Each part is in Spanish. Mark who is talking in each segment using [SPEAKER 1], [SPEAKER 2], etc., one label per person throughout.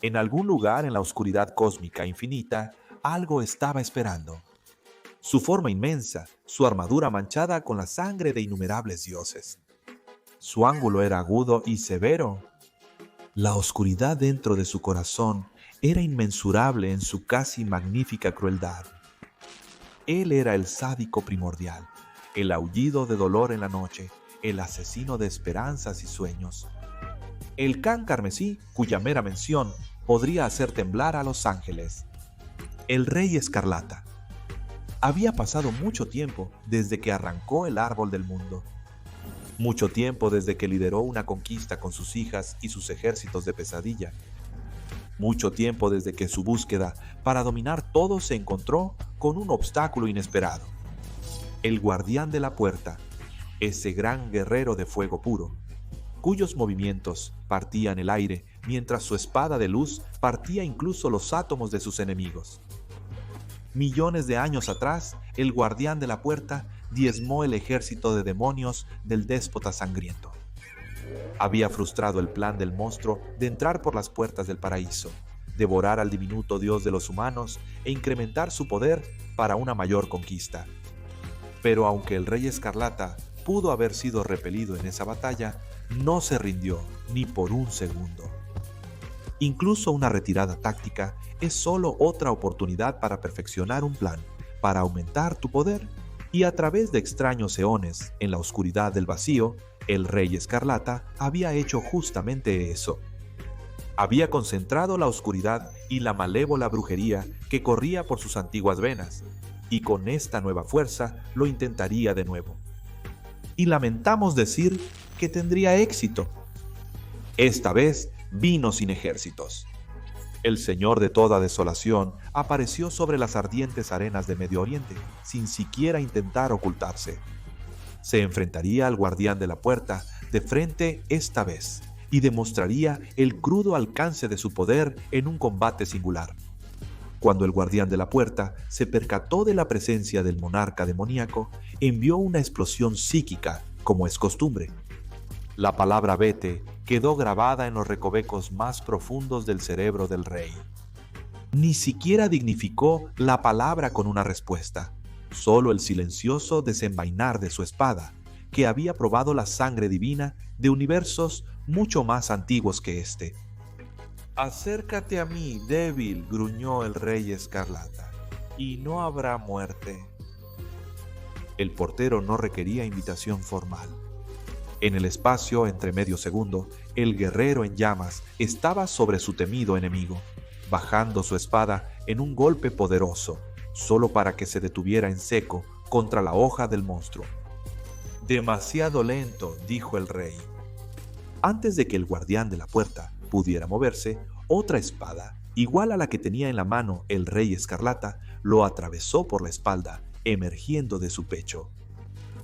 [SPEAKER 1] En algún lugar en la oscuridad cósmica infinita, algo estaba esperando. Su forma inmensa, su armadura manchada con la sangre de innumerables dioses. Su ángulo era agudo y severo. La oscuridad dentro de su corazón era inmensurable en su casi magnífica crueldad. Él era el sádico primordial, el aullido de dolor en la noche, el asesino de esperanzas y sueños. El can carmesí, cuya mera mención podría hacer temblar a los ángeles. El rey escarlata. Había pasado mucho tiempo desde que arrancó el árbol del mundo. Mucho tiempo desde que lideró una conquista con sus hijas y sus ejércitos de pesadilla. Mucho tiempo desde que su búsqueda para dominar todo se encontró con un obstáculo inesperado. El guardián de la puerta, ese gran guerrero de fuego puro, cuyos movimientos partían el aire mientras su espada de luz partía incluso los átomos de sus enemigos. Millones de años atrás, el guardián de la puerta diezmó el ejército de demonios del déspota sangriento. Había frustrado el plan del monstruo de entrar por las puertas del paraíso, devorar al diminuto dios de los humanos e incrementar su poder para una mayor conquista. Pero aunque el rey escarlata pudo haber sido repelido en esa batalla, no se rindió ni por un segundo. Incluso una retirada táctica es solo otra oportunidad para perfeccionar un plan, para aumentar tu poder, y a través de extraños eones en la oscuridad del vacío, el rey escarlata había hecho justamente eso. Había concentrado la oscuridad y la malévola brujería que corría por sus antiguas venas, y con esta nueva fuerza lo intentaría de nuevo. Y lamentamos decir que tendría éxito. Esta vez vino sin ejércitos. El Señor de toda desolación apareció sobre las ardientes arenas de Medio Oriente, sin siquiera intentar ocultarse. Se enfrentaría al guardián de la puerta de frente esta vez, y demostraría el crudo alcance de su poder en un combate singular. Cuando el guardián de la puerta se percató de la presencia del monarca demoníaco, envió una explosión psíquica, como es costumbre. La palabra vete quedó grabada en los recovecos más profundos del cerebro del rey. Ni siquiera dignificó la palabra con una respuesta, solo el silencioso desenvainar de su espada, que había probado la sangre divina de universos mucho más antiguos que este. «Acércate a mí, débil», gruñó el rey escarlata, «y no habrá muerte». El portero no requería invitación formal. En el espacio entre medio segundo, el guerrero en llamas estaba sobre su temido enemigo, bajando su espada en un golpe poderoso, solo para que se detuviera en seco contra la hoja del monstruo. «Demasiado lento», dijo el rey. Antes de que el guardián de la puerta pudiera moverse, otra espada, igual a la que tenía en la mano el rey escarlata, lo atravesó por la espalda, emergiendo de su pecho.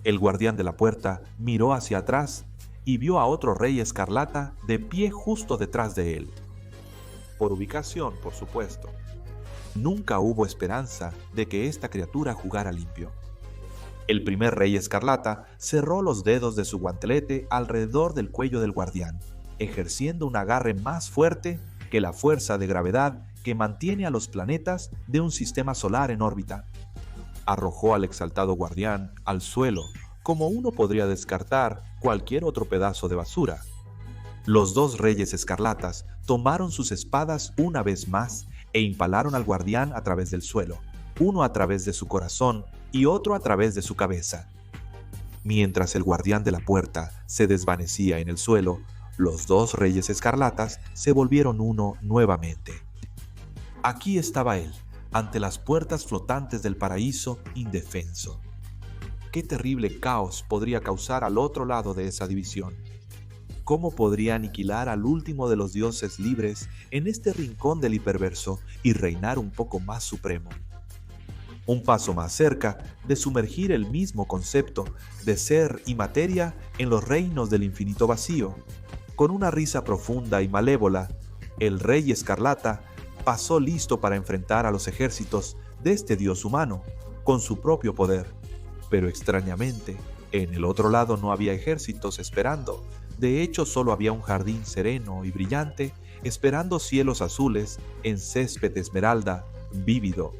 [SPEAKER 1] El guardián de la puerta miró hacia atrás y vio a otro rey escarlata de pie justo detrás de él. Por ubicación, por supuesto. Nunca hubo esperanza de que esta criatura jugara limpio. El primer rey escarlata cerró los dedos de su guantelete alrededor del cuello del guardián, ejerciendo un agarre más fuerte que la fuerza de gravedad que mantiene a los planetas de un sistema solar en órbita. Arrojó al exaltado guardián al suelo, como uno podría descartar cualquier otro pedazo de basura. Los dos reyes escarlatas tomaron sus espadas una vez más e impalaron al guardián a través del suelo, uno a través de su corazón y otro a través de su cabeza. Mientras el guardián de la puerta se desvanecía en el suelo, los dos reyes escarlatas se volvieron uno nuevamente. Aquí estaba él, ante las puertas flotantes del paraíso, indefenso. ¿Qué terrible caos podría causar al otro lado de esa división? ¿Cómo podría aniquilar al último de los dioses libres en este rincón del hiperverso y reinar un poco más supremo? Un paso más cerca de sumergir el mismo concepto de ser y materia en los reinos del infinito vacío. Con una risa profunda y malévola, el rey escarlata pasó listo para enfrentar a los ejércitos de este dios humano, con su propio poder. Pero extrañamente, en el otro lado no había ejércitos esperando. De hecho, solo había un jardín sereno y brillante esperando cielos azules en césped esmeralda, vívido,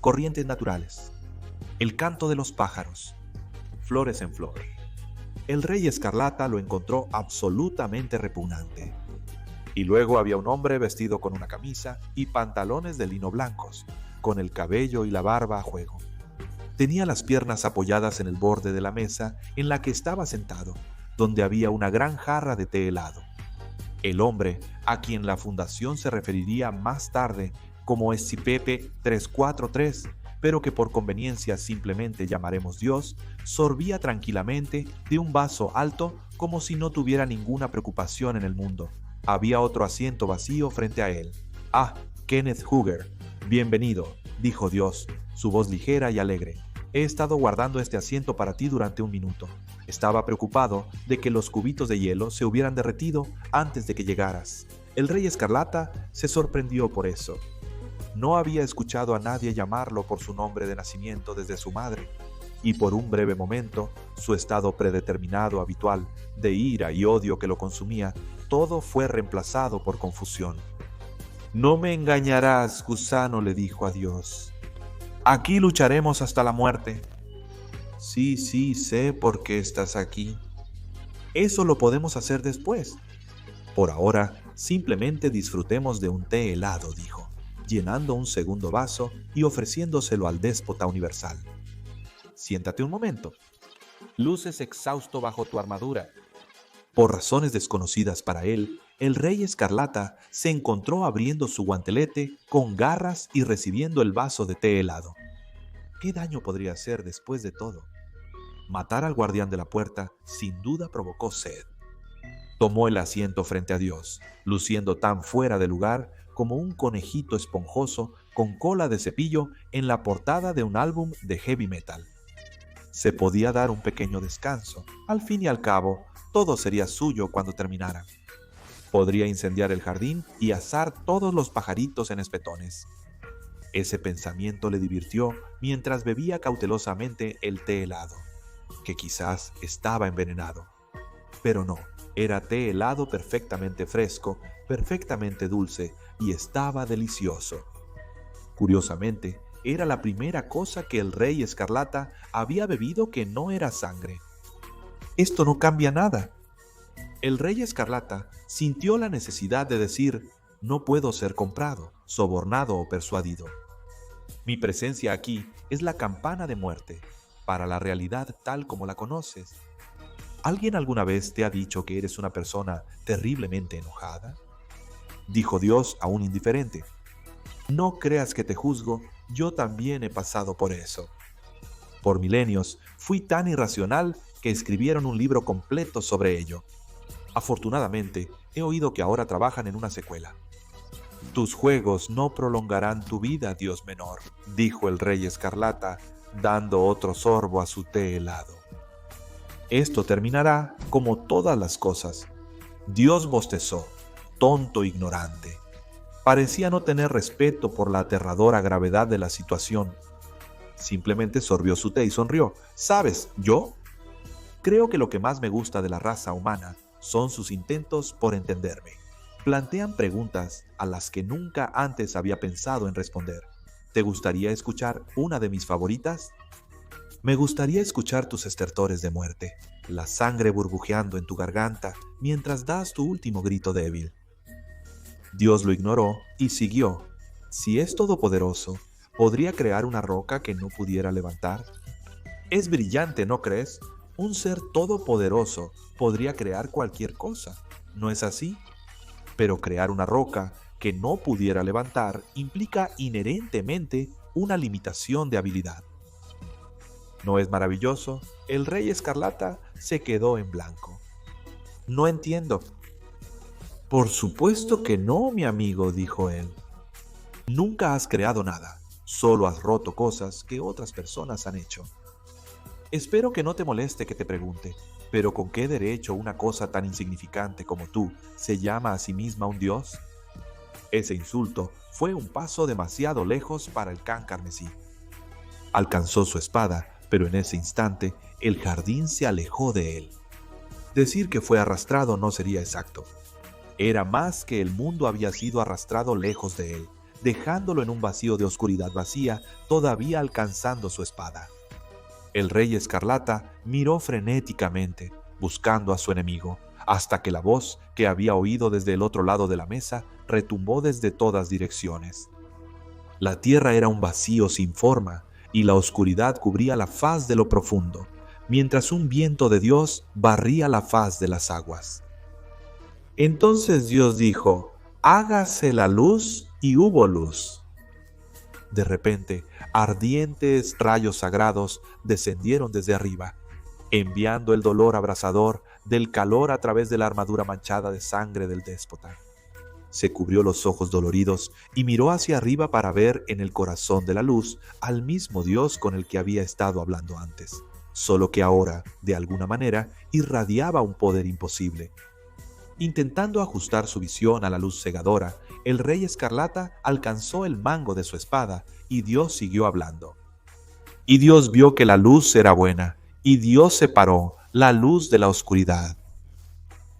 [SPEAKER 1] corrientes naturales, el canto de los pájaros, flores en flor. El rey Escarlata lo encontró absolutamente repugnante. Y luego había un hombre vestido con una camisa y pantalones de lino blancos, con el cabello y la barba a juego. Tenía las piernas apoyadas en el borde de la mesa en la que estaba sentado, donde había una gran jarra de té helado. El hombre, a quien la fundación se referiría más tarde como Escipepe 343, pero que por conveniencia simplemente llamaremos Dios, sorbía tranquilamente de un vaso alto como si no tuviera ninguna preocupación en el mundo. Había otro asiento vacío frente a él. «Ah, Kenneth Hooger, bienvenido», dijo Dios, su voz ligera y alegre. «He estado guardando este asiento para ti durante un minuto. Estaba preocupado de que los cubitos de hielo se hubieran derretido antes de que llegaras». El rey Escarlata se sorprendió por eso. No había escuchado a nadie llamarlo por su nombre de nacimiento desde su madre, y por un breve momento, su estado predeterminado habitual de ira y odio que lo consumía, todo fue reemplazado por confusión. «No me engañarás, gusano», le dijo a Dios. «Aquí lucharemos hasta la muerte». «Sí, sé por qué estás aquí». «Eso lo podemos hacer después. Por ahora, simplemente disfrutemos de un té helado», dijo, llenando un segundo vaso y ofreciéndoselo al déspota universal. «Siéntate un momento. Luces exhausto bajo tu armadura». Por razones desconocidas para él, el rey Escarlata se encontró abriendo su guantelete con garras y recibiendo el vaso de té helado. ¿Qué daño podría hacer después de todo? Matar al guardián de la puerta sin duda provocó sed. Tomó el asiento frente a Dios, luciendo tan fuera de lugar como un conejito esponjoso con cola de cepillo en la portada de un álbum de heavy metal. Se podía dar un pequeño descanso. Al fin y al cabo, todo sería suyo cuando terminara. Podría incendiar el jardín y asar todos los pajaritos en espetones. Ese pensamiento le divirtió mientras bebía cautelosamente el té helado, que quizás estaba envenenado. Pero no, era té helado perfectamente fresco, perfectamente dulce y estaba delicioso. Curiosamente, era la primera cosa que el rey Escarlata había bebido que no era sangre. «Esto no cambia nada». El rey Escarlata sintió la necesidad de decir: «No puedo ser comprado, sobornado o persuadido. Mi presencia aquí es la campana de muerte para la realidad tal como la conoces». ¿Alguien alguna vez te ha dicho que eres una persona terriblemente enojada? Dijo Dios aún indiferente: «No creas que te juzgo, yo también he pasado por eso. Por milenios fui tan irracional que escribieron un libro completo sobre ello. Afortunadamente, he oído que ahora trabajan en una secuela». «Tus juegos no prolongarán tu vida, Dios menor», dijo el rey Escarlata, dando otro sorbo a su té helado. «Esto terminará como todas las cosas». Dios bostezó, tonto ignorante. Parecía no tener respeto por la aterradora gravedad de la situación. Simplemente sorbió su té y sonrió. «¿Sabes, yo? Creo que lo que más me gusta de la raza humana son sus intentos por entenderme. Plantean preguntas a las que nunca antes había pensado en responder. ¿Te gustaría escuchar una de mis favoritas? Me gustaría escuchar tus estertores de muerte, la sangre burbujeando en tu garganta mientras das tu último grito débil». Dios lo ignoró y siguió. «Si es todopoderoso, ¿podría crear una roca que no pudiera levantar? Es brillante, ¿no crees? Un ser todopoderoso podría crear cualquier cosa, ¿no es así? Pero crear una roca que no pudiera levantar implica inherentemente una limitación de habilidad». ¿No es maravilloso? El rey Escarlata se quedó en blanco. «No entiendo». «Por supuesto que no, mi amigo», dijo él. «Nunca has creado nada, solo has roto cosas que otras personas han hecho. Espero que no te moleste que te pregunte, pero ¿con qué derecho una cosa tan insignificante como tú se llama a sí misma un dios?» Ese insulto fue un paso demasiado lejos para el can carmesí. Alcanzó su espada, pero en ese instante el jardín se alejó de él. Decir que fue arrastrado no sería exacto. Era más que el mundo había sido arrastrado lejos de él, dejándolo en un vacío de oscuridad vacía, todavía alcanzando su espada. El rey escarlata miró frenéticamente, buscando a su enemigo, hasta que la voz que había oído desde el otro lado de la mesa retumbó desde todas direcciones. La tierra era un vacío sin forma, y la oscuridad cubría la faz de lo profundo, mientras un viento de Dios barría la faz de las aguas. Entonces Dios dijo: «Hágase la luz», y hubo luz. De repente, ardientes rayos sagrados descendieron desde arriba, enviando el dolor abrasador del calor a través de la armadura manchada de sangre del déspota. Se cubrió los ojos doloridos y miró hacia arriba para ver en el corazón de la luz al mismo Dios con el que había estado hablando antes, solo que ahora, de alguna manera, irradiaba un poder imposible. Intentando ajustar su visión a la luz cegadora, el rey escarlata alcanzó el mango de su espada y Dios siguió hablando. Y Dios vio que la luz era buena, y Dios separó la luz de la oscuridad.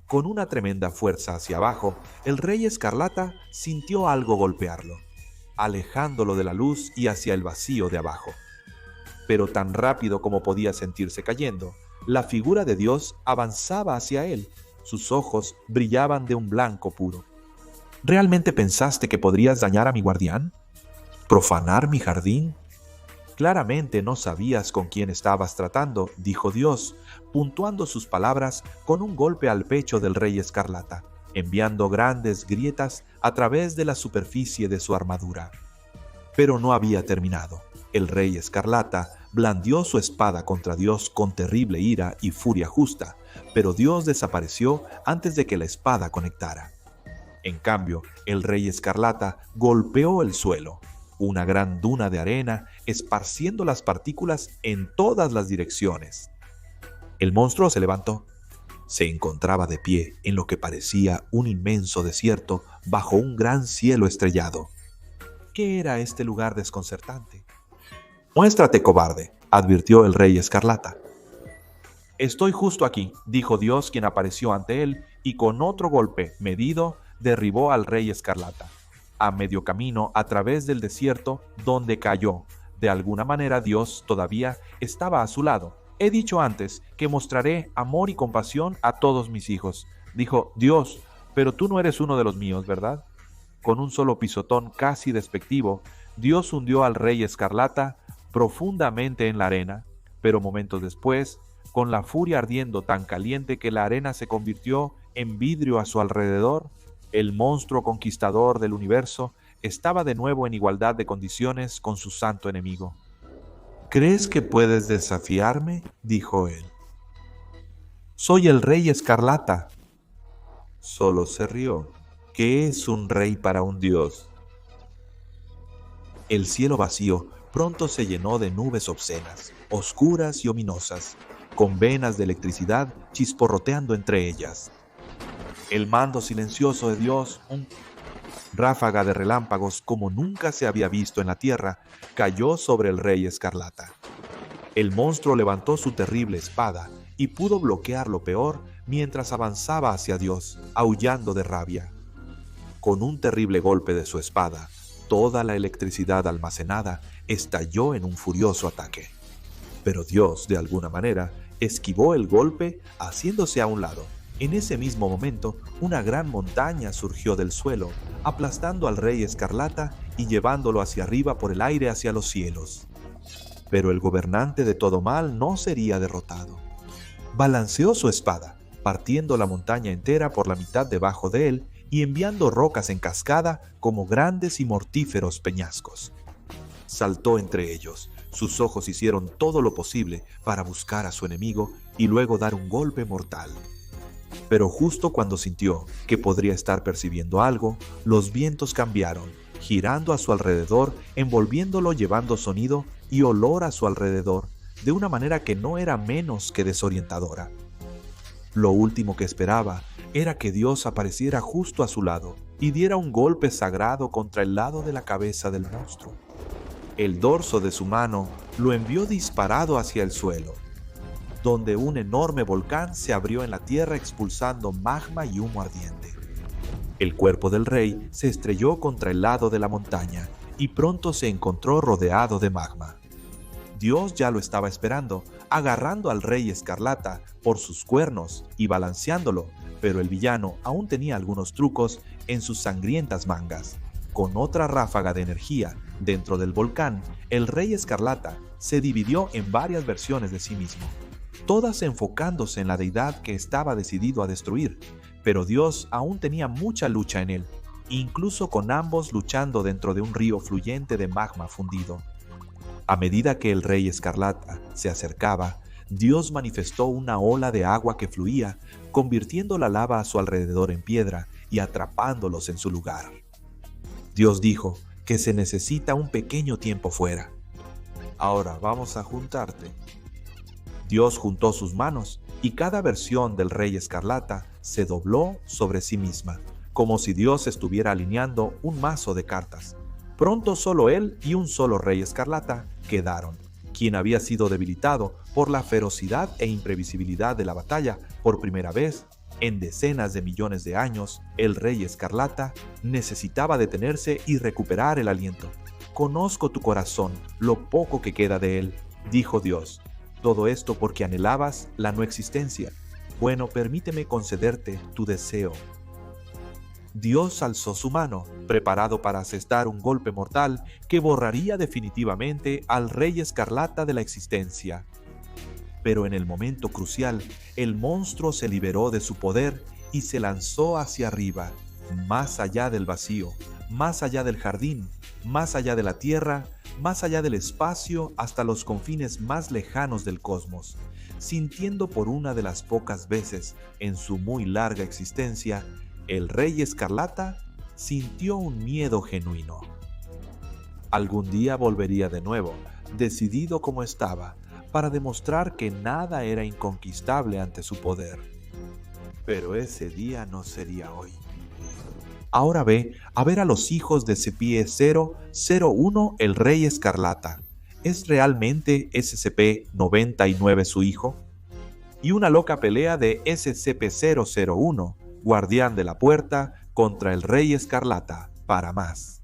[SPEAKER 1] Con una tremenda fuerza hacia abajo, el rey escarlata sintió algo golpearlo, alejándolo de la luz y hacia el vacío de abajo. Pero tan rápido como podía sentirse cayendo, la figura de Dios avanzaba hacia él. Sus ojos brillaban de un blanco puro. ¿Realmente pensaste que podrías dañar a mi guardián? ¿Profanar mi jardín? Claramente no sabías con quién estabas tratando, dijo Dios, puntuando sus palabras con un golpe al pecho del rey escarlata, enviando grandes grietas a través de la superficie de su armadura. Pero no había terminado. El rey escarlata blandió su espada contra Dios con terrible ira y furia justa, pero Dios desapareció antes de que la espada conectara. En cambio, el rey escarlata golpeó el suelo, una gran duna de arena, esparciendo las partículas en todas las direcciones. El monstruo se levantó. Se encontraba de pie en lo que parecía un inmenso desierto bajo un gran cielo estrellado. ¿Qué era este lugar desconcertante? «Muéstrate, cobarde», advirtió el rey escarlata. «Estoy justo aquí», dijo Dios, quien apareció ante él, y con otro golpe medido derribó al rey escarlata, a medio camino a través del desierto donde cayó. De alguna manera Dios todavía estaba a su lado. «He dicho antes que mostraré amor y compasión a todos mis hijos», dijo Dios, «pero tú no eres uno de los míos, ¿verdad?». Con un solo pisotón casi despectivo, Dios hundió al rey escarlata profundamente en la arena, pero momentos después, con la furia ardiendo tan caliente que la arena se convirtió en vidrio a su alrededor, el monstruo conquistador del universo estaba de nuevo en igualdad de condiciones con su santo enemigo. «¿Crees que puedes desafiarme?», dijo él. «Soy el rey escarlata». Solo se rió. ¿Qué es un rey para un dios? El cielo vacío pronto se llenó de nubes obscenas, oscuras y ominosas, con venas de electricidad chisporroteando entre ellas. El mando silencioso de Dios, un ráfaga de relámpagos como nunca se había visto en la tierra, cayó sobre el rey escarlata. El monstruo levantó su terrible espada y pudo bloquear lo peor mientras avanzaba hacia Dios, aullando de rabia. Con un terrible golpe de su espada, toda la electricidad almacenada estalló en un furioso ataque. Pero Dios, de alguna manera, esquivó el golpe haciéndose a un lado. En ese mismo momento, una gran montaña surgió del suelo, aplastando al rey escarlata y llevándolo hacia arriba por el aire hacia los cielos. Pero el gobernante de todo mal no sería derrotado. Balanceó su espada, partiendo la montaña entera por la mitad debajo de él y enviando rocas en cascada como grandes y mortíferos peñascos. Saltó entre ellos. Sus ojos hicieron todo lo posible para buscar a su enemigo y luego dar un golpe mortal. Pero justo cuando sintió que podría estar percibiendo algo, los vientos cambiaron, girando a su alrededor, envolviéndolo, llevando sonido y olor a su alrededor, de una manera que no era menos que desorientadora. Lo último que esperaba era que Dios apareciera justo a su lado y diera un golpe sagrado contra el lado de la cabeza del monstruo. El dorso de su mano lo envió disparado hacia el suelo, donde un enorme volcán se abrió en la tierra expulsando magma y humo ardiente. El cuerpo del rey se estrelló contra el lado de la montaña y pronto se encontró rodeado de magma. Dios ya lo estaba esperando, agarrando al rey escarlata por sus cuernos y balanceándolo, pero el villano aún tenía algunos trucos en sus sangrientas mangas. Con otra ráfaga de energía dentro del volcán, el rey escarlata se dividió en varias versiones de sí mismo, todas enfocándose en la deidad que estaba decidido a destruir, pero Dios aún tenía mucha lucha en él, incluso con ambos luchando dentro de un río fluyente de magma fundido. A medida que el rey escarlata se acercaba, Dios manifestó una ola de agua que fluía, convirtiendo la lava a su alrededor en piedra y atrapándolos en su lugar. Dios dijo que se necesita un pequeño tiempo fuera. Ahora vamos a juntarte. Dios juntó sus manos y cada versión del rey escarlata se dobló sobre sí misma, como si Dios estuviera alineando un mazo de cartas. Pronto solo él y un solo rey escarlata quedaron, quien había sido debilitado por la ferocidad e imprevisibilidad de la batalla por primera vez en decenas de millones de años. El rey escarlata necesitaba detenerse y recuperar el aliento. Conozco tu corazón, lo poco que queda de él, dijo Dios. Todo esto porque anhelabas la no existencia. Bueno, permíteme concederte tu deseo. Dios alzó su mano, preparado para asestar un golpe mortal que borraría definitivamente al rey escarlata de la existencia. Pero en el momento crucial, el monstruo se liberó de su poder y se lanzó hacia arriba, más allá del vacío, más allá del jardín, más allá de la tierra, más allá del espacio, hasta los confines más lejanos del cosmos, sintiendo por una de las pocas veces en su muy larga existencia, el rey escarlata sintió un miedo genuino. Algún día volvería de nuevo, decidido como estaba, para demostrar que nada era inconquistable ante su poder. Pero ese día no sería hoy. Ahora ve a ver a los hijos de SCP-001, el rey escarlata. ¿Es realmente SCP-99 su hijo? Y una loca pelea de SCP-001, guardián de la puerta, contra el rey escarlata. Para más.